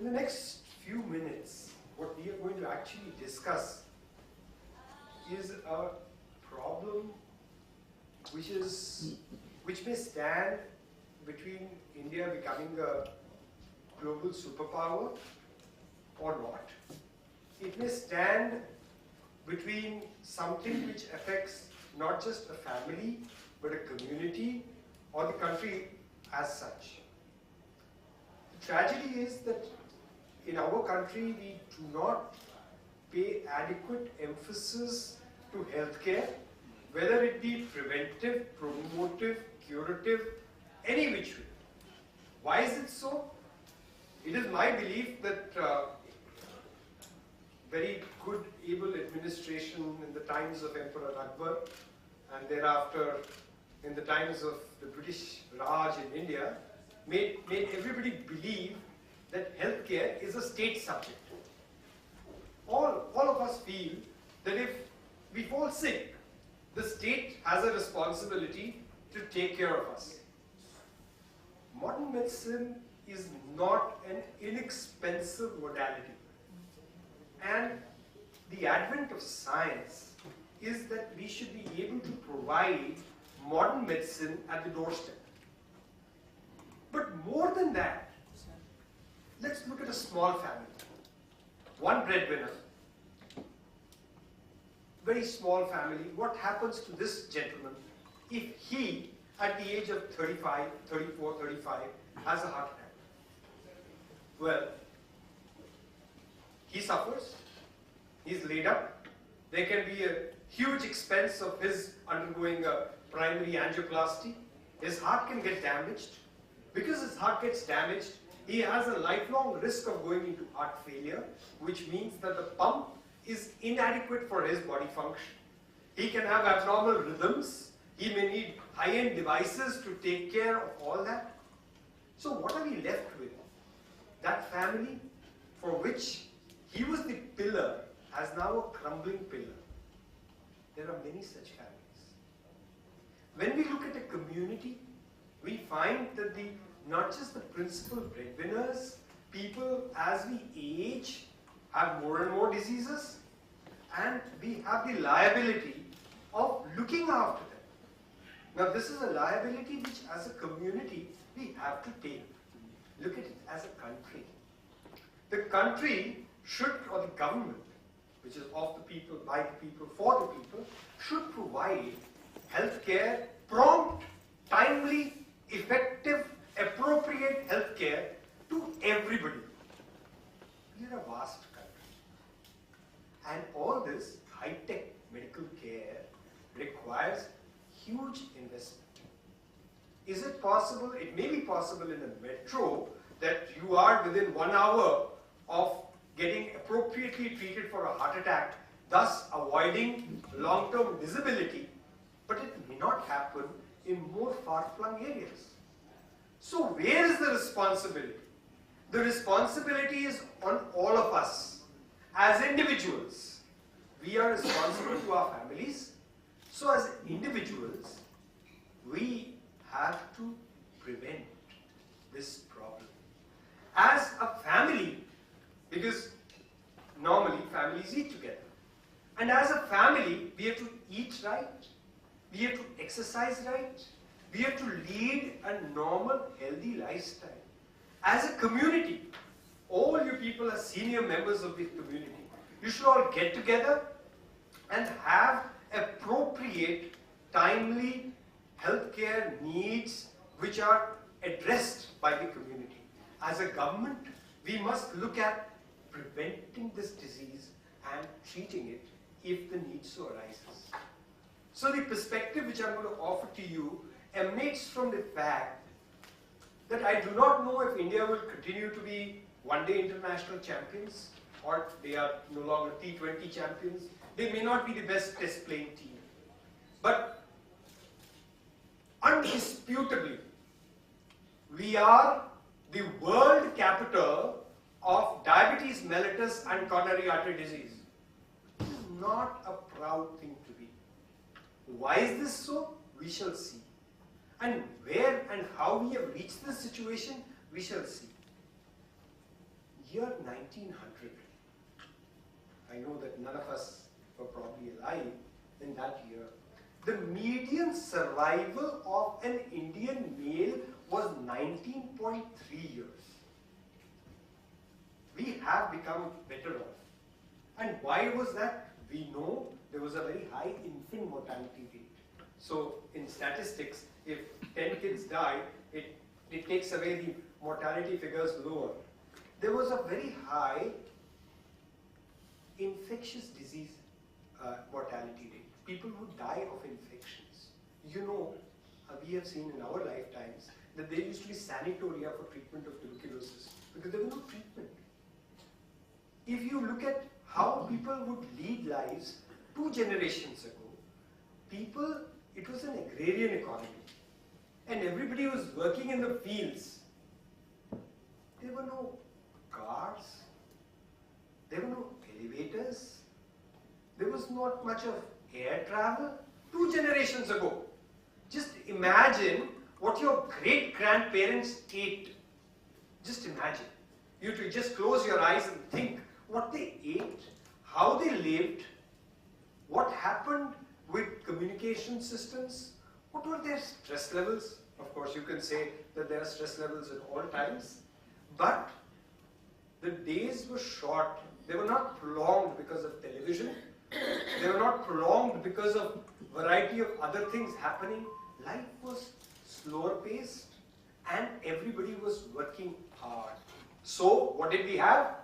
In the next few minutes, what we are going to actually discuss is a problem which may stand between India becoming a global superpower or not. It may stand between something which affects not just a family, but a community or the country as such. The tragedy is that in our country we do not pay adequate emphasis to healthcare, whether it be preventive, promotive, curative, any which way. Why is it so? It is my belief that very good, able administration in the times of Emperor Akbar and thereafter in the times of the British Raj in India made everybody believe that healthcare is a state subject. All of us feel that if we fall sick, the state has a responsibility to take care of us. Modern medicine is not an inexpensive modality. And the advent of science is that we should be able to provide modern medicine at the doorstep. But more than that, let's look at a small family. One breadwinner, very small family. What happens to this gentleman if he, at the age of 35, 34, 35, has a heart attack? Well, he suffers, he's laid up. There can be a huge expense of his undergoing a primary angioplasty. His heart can get damaged. Because his heart gets damaged, he has a lifelong risk of going into heart failure, which means that the pump is inadequate for his body function. He can have abnormal rhythms. He may need high-end devices to take care of all that. So what are we left with? That family for which he was the pillar has now a crumbling pillar. There are many such families. When we look at a community, we find that not just the principal breadwinners, people as we age have more and more diseases, and we have the liability of looking after them. Now this is a liability which as a community we have to take. Look at it as a country. The country should, or the government, which is of the people, by the people, for the people, should provide healthcare, prompt, timely, effective, appropriate healthcare to everybody. We are a vast country. And all this high-tech medical care requires huge investment. Is it possible? It may be possible in a metro that you are within 1 hour of getting appropriately treated for a heart attack, thus avoiding long-term disability, but it may not happen in more far-flung areas. So where is the responsibility? The responsibility is on all of us. As individuals, we are responsible to our families. So as individuals, we have to prevent this problem. As a family, because normally families eat together. And as a family, we have to eat right, we have to exercise right, we have to lead a normal, healthy lifestyle. As a community, all you people are senior members of the community. You should all get together and have appropriate, timely healthcare needs which are addressed by the community. As a government, we must look at preventing this disease and treating it if the need so arises. So the perspective which I'm going to offer to you emanates from the fact that I do not know if India will continue to be one-day international champions, or they are no longer T20 champions. They may not be the best test playing team. But undisputably, we are the world capital of diabetes mellitus and coronary artery disease. It is not a proud thing to be. Why is this so? We shall see. And where and how we have reached this situation, we shall see. year 1900, I know that none of us were probably alive in that year, the median survival of an Indian male was 19.3 years. We have become better off. And why was that? We know there was a very high infant mortality rate. So in statistics, if 10 kids die, it takes away the mortality figures lower. There was a very high infectious disease mortality rate. People would die of infections. You know, we have seen in our lifetimes that there used to be sanatoria for treatment of tuberculosis because there was no treatment. If you look at how people would lead lives 2 generations ago, it was an agrarian economy. And everybody was working in the fields. There were no cars. There were no elevators. There was not much of air travel. 2 generations ago. Just imagine what your great-grandparents ate. Just imagine. You to just close your eyes and think what they ate, how they lived, what happened with communication systems, what were their stress levels. Of course, you can say that there are stress levels at all times, but the days were short. They were not prolonged because of television. They were not prolonged because of variety of other things happening. Life was slower paced and everybody was working hard. So, what did we have?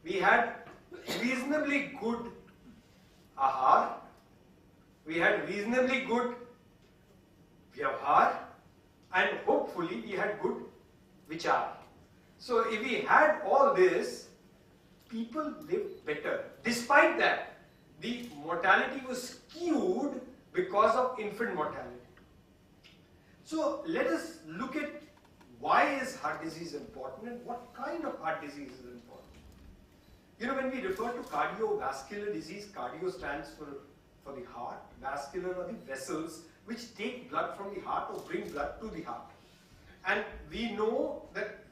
We had reasonably good ahar, we had reasonably good vyavhar, and hopefully we had good vichar. So if we had all this, people lived better. Despite that, the mortality was skewed because of infant mortality. So let us look at why is heart disease important and what kind of heart disease is important. You know, when we refer to cardiovascular disease, cardio stands for the heart, vascular are the vessels which take blood from the heart or bring blood to the heart. And we know that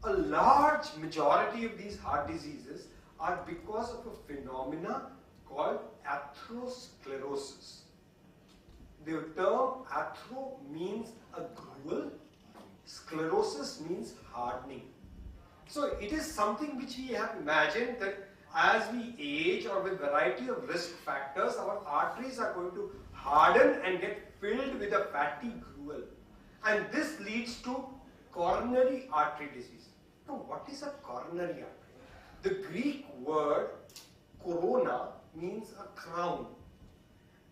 a large majority of these heart diseases are because of a phenomena called atherosclerosis. The term athero means a gruel, sclerosis means hardening. So it is something which we have imagined that as we age or with variety of risk factors, our arteries are going to harden and get filled with a fatty gruel. And this leads to coronary artery disease. Now, what is a coronary artery? The Greek word corona means a crown.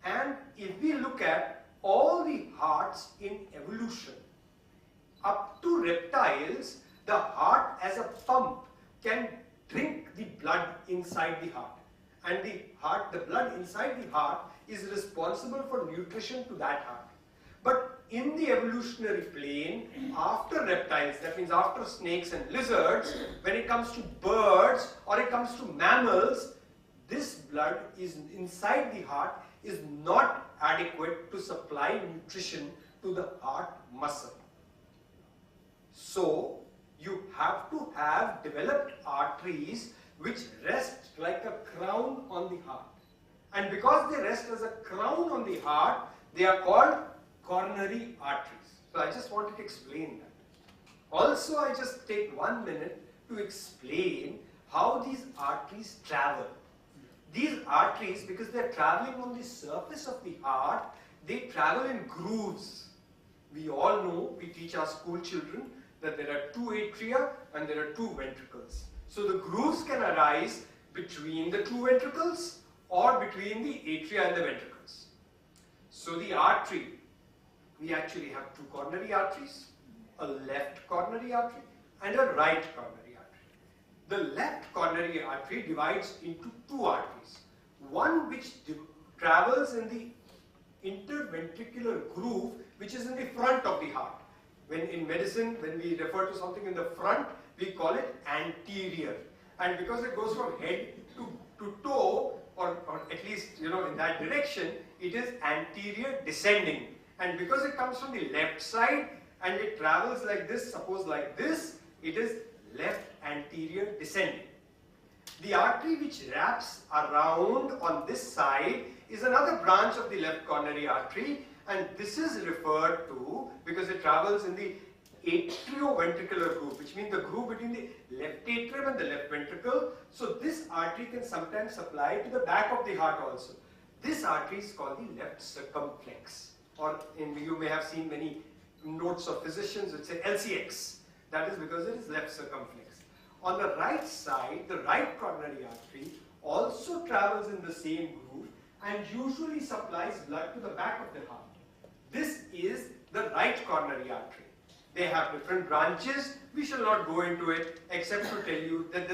And if we look at all the hearts in evolution, up to reptiles, the heart as a pump can drink the blood inside the heart. And the blood inside the heart is responsible for nutrition to that heart. But in the evolutionary plane, after reptiles, that means after snakes and lizards, when it comes to birds or it comes to mammals, this blood is inside the heart is not adequate to supply nutrition to the heart muscle. So, you have to have developed arteries which rest like a crown on the heart. And because they rest as a crown on the heart, they are called coronary arteries. So I just wanted to explain that. Also, I just take 1 minute to explain how these arteries travel. These arteries, because they are traveling on the surface of the heart, they travel in grooves. We all know, we teach our school children, that there are 2 atria and there are 2 ventricles. So the grooves can arise between the 2 ventricles or between the atria and the ventricles. So the artery, we actually have 2 coronary arteries, a left coronary artery and a right coronary artery. The left coronary artery divides into 2 arteries. One which travels in the interventricular groove, which is in the front of the heart. When in medicine, when we refer to something in the front, we call it anterior. And because it goes from head to toe, or at least, you know, in that direction, it is anterior descending. And because it comes from the left side and it travels like this, suppose like this, it is left anterior descending. The artery which wraps around on this side is another branch of the left coronary artery, and this is referred to because it travels in the atrioventricular groove, which means the groove between the left atrium and the left ventricle. So this artery can sometimes supply to the back of the heart also. This artery is called the left circumflex, or you may have seen many notes of physicians which say LCX. That is because it is left circumflex. On the right side, the right coronary artery also travels in the same groove and usually supplies blood to the back of the heart. This is the right coronary artery. They have different branches. We shall not go into it except to tell you that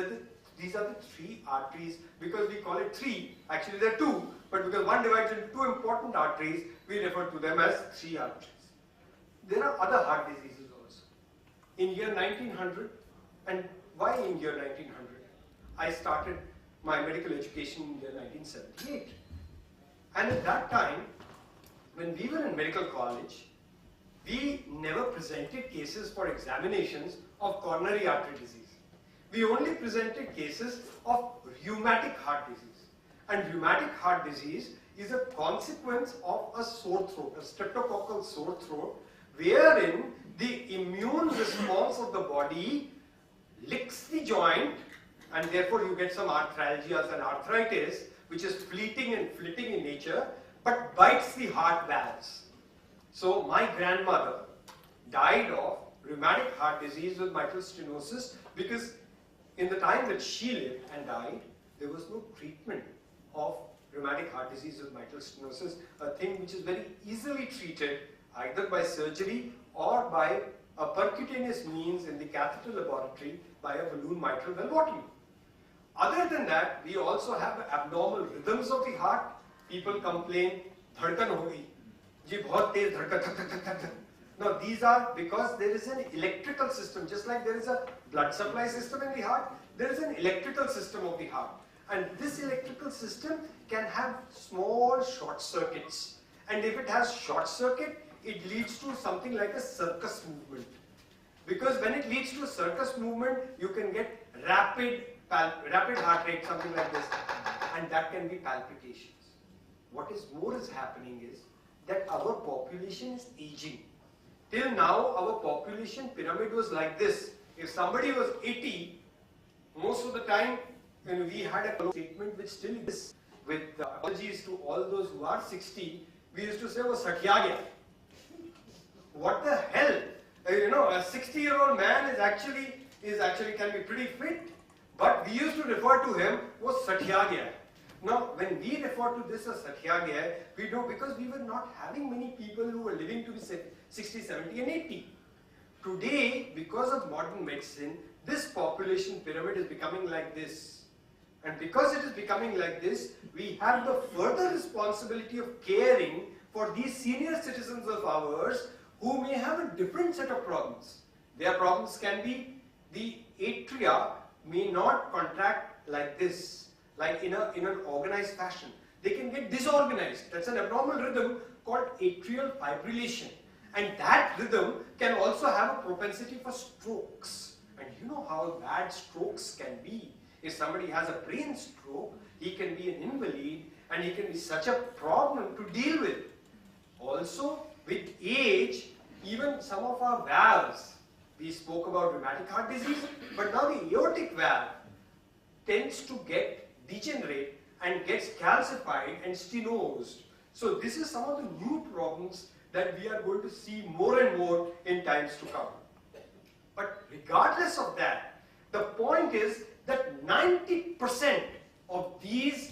these are the three arteries. Because we call it three, actually there are two, but because one divides into two important arteries, we refer to them as three arteries. There are other heart diseases also. In year 1900, and why in year 1900? I started my medical education in year 1978. And at that time, when we were in medical college, we never presented cases for examinations of coronary artery disease. We only presented cases of rheumatic heart disease. And rheumatic heart disease is a consequence of a sore throat, a streptococcal sore throat, wherein the immune response of the body licks the joint, and therefore you get some arthralgias and arthritis, which is fleeting and flitting in nature, but bites the heart valves. So my grandmother died of rheumatic heart disease with mitral stenosis because in the time that she lived and died, there was no treatment of rheumatic heart disease with mitral stenosis, a thing which is very easily treated either by surgery or by a percutaneous means in the catheter laboratory by a balloon mitral valvotomy. Other than that, we also have abnormal rhythms of the heart. People complain, dhadkan ho gayi. Ji bahut tez dhadkan, thak, thak, thak, thak, thak. Now these are because there is an electrical system, just like there is a blood supply system in the heart, there is an electrical system of the heart. And this electrical system can have small short circuits. And if it has short circuit, it leads to something like a circus movement. Because when it leads to a circus movement, you can get rapid heart rate, something like this. And that can be palpitations. What is more is happening is that our population is aging. Till now, our population pyramid was like this. If somebody was 80, most of the time, when we had a statement which still exists, with apologies to all those who are 60, we used to say, "Oh, satya gaya." What the hell? You know, a 60-year-old man is actually can be pretty fit, but we used to refer to him as satya gaya. Now, when we refer to this as satya gaya, we know because we were not having many people who were living to be 60, 70 and 80. Today, because of modern medicine, this population pyramid is becoming like this. And because it is becoming like this, we have the further responsibility of caring for these senior citizens of ours who may have a different set of problems. Their problems can be the atria may not contract like this, like in an organized fashion. They can get disorganized. That's an abnormal rhythm called atrial fibrillation. And that rhythm can also have a propensity for strokes. And you know how bad strokes can be. If somebody has a brain stroke, he can be an invalid and he can be such a problem to deal with. Also, with age, even some of our valves, we spoke about rheumatic heart disease, but now the aortic valve tends to get degenerate and gets calcified and stenosed. So this is some of the new problems that we are going to see more and more in times to come. But regardless of that, the point is that 90% of these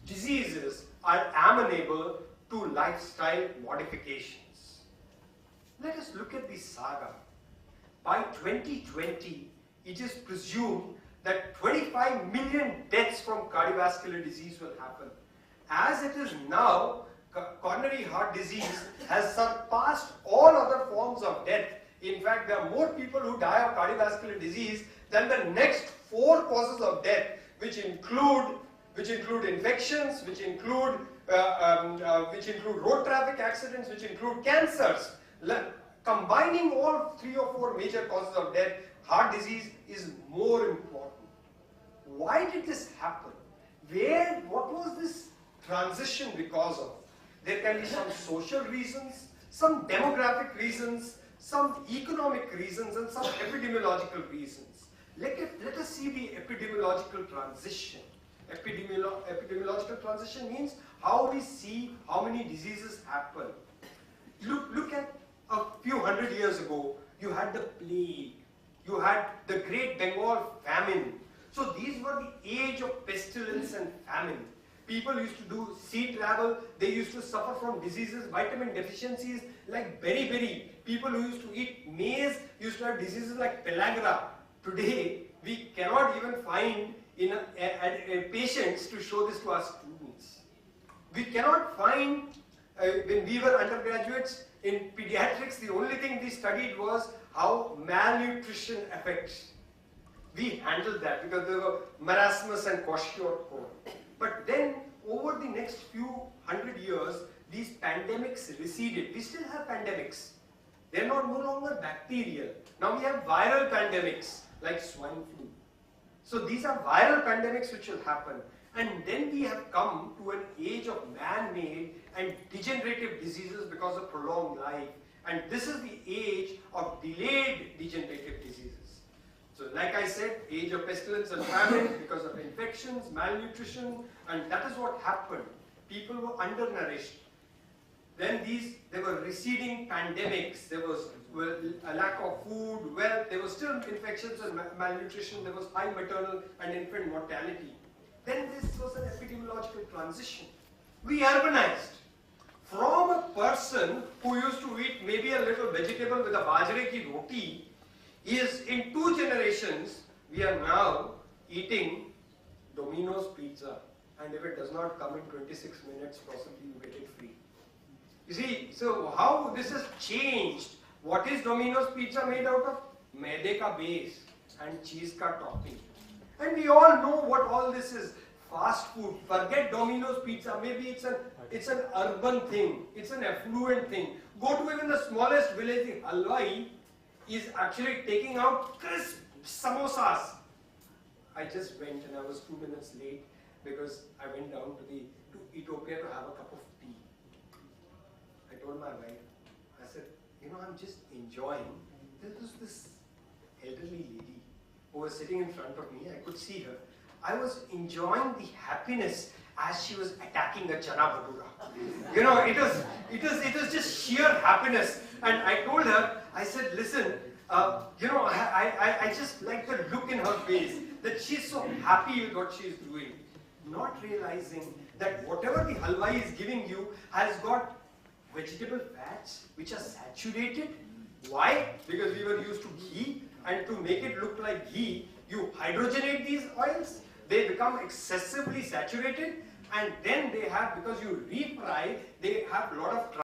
diseases are amenable to lifestyle modifications. Let us look at the saga. By 2020, it is presumed that 25 million deaths from cardiovascular disease will happen. As it is now, coronary heart disease has surpassed all other forms of death. In fact, there are more people who die of cardiovascular disease than the next 4 causes of death, which include infections, which include road traffic accidents, which include cancers. Combining all 3 or 4 major causes of death, heart disease is more important. Why did this happen? What was this transition because of? There can be some social reasons, some demographic reasons, some economic reasons, and some epidemiological reasons. Let us see the epidemiological transition. Epidemiological transition means how we see how many diseases happen. Look at a few hundred years ago, you had the plague, you had the Great Bengal famine. So these were the age of pestilence and famine. People used to do sea travel, they used to suffer from diseases, vitamin deficiencies like beriberi. People who used to eat maize used to have diseases like pellagra. Today, we cannot even find patients to show this to our students. We cannot find, when we were undergraduates in pediatrics, the only thing we studied was how malnutrition affects. We handled that because there were marasmus and kwashiorkor. But then, over the next few hundred years, these pandemics receded. We still have pandemics. They're no longer bacterial. Now we have viral pandemics like swine flu. So these are viral pandemics which will happen. And then we have come to an age of man-made and degenerative diseases because of prolonged life. And this is the age of delayed degenerative diseases. So like I said, age of pestilence and famine because of infections, malnutrition, and that is what happened. People were undernourished. Then there were receding pandemics, there was a lack of food, wealth, there were still infections and malnutrition, there was high maternal and infant mortality. Then this was an epidemiological transition. We urbanized. From a person who used to eat maybe a little vegetable with a bajre ki roti, is in 2 generations, we are now eating Domino's pizza. And if it does not come in 26 minutes, possibly you get it free. You see, so how this has changed. What is Domino's pizza made out of? Maide ka base and cheese ka topping. And we all know what all this is. Fast food. Forget Domino's pizza. Maybe it's an urban thing. It's an affluent thing. Go to even the smallest village in Halwai is actually taking out crisp samosas. I just went and I was 2 minutes late because I went down to Ethiopia to have a cup of tea. I told my wife, I said, you know, I'm just enjoying. There was this elderly lady who was sitting in front of me. I could see her. I was enjoying the happiness as she was attacking the chana bhatura. You know, it was just sheer happiness. And I told her, I said, listen, you know, I just like the look in her face, that she's so happy with what she's doing. Not realizing that whatever the halwa is giving you has got vegetable fats which are saturated. Why? Because we were used to ghee, and to make it look like ghee, you hydrogenate these oils, they become excessively saturated, and then they have, because you refry, they have a lot of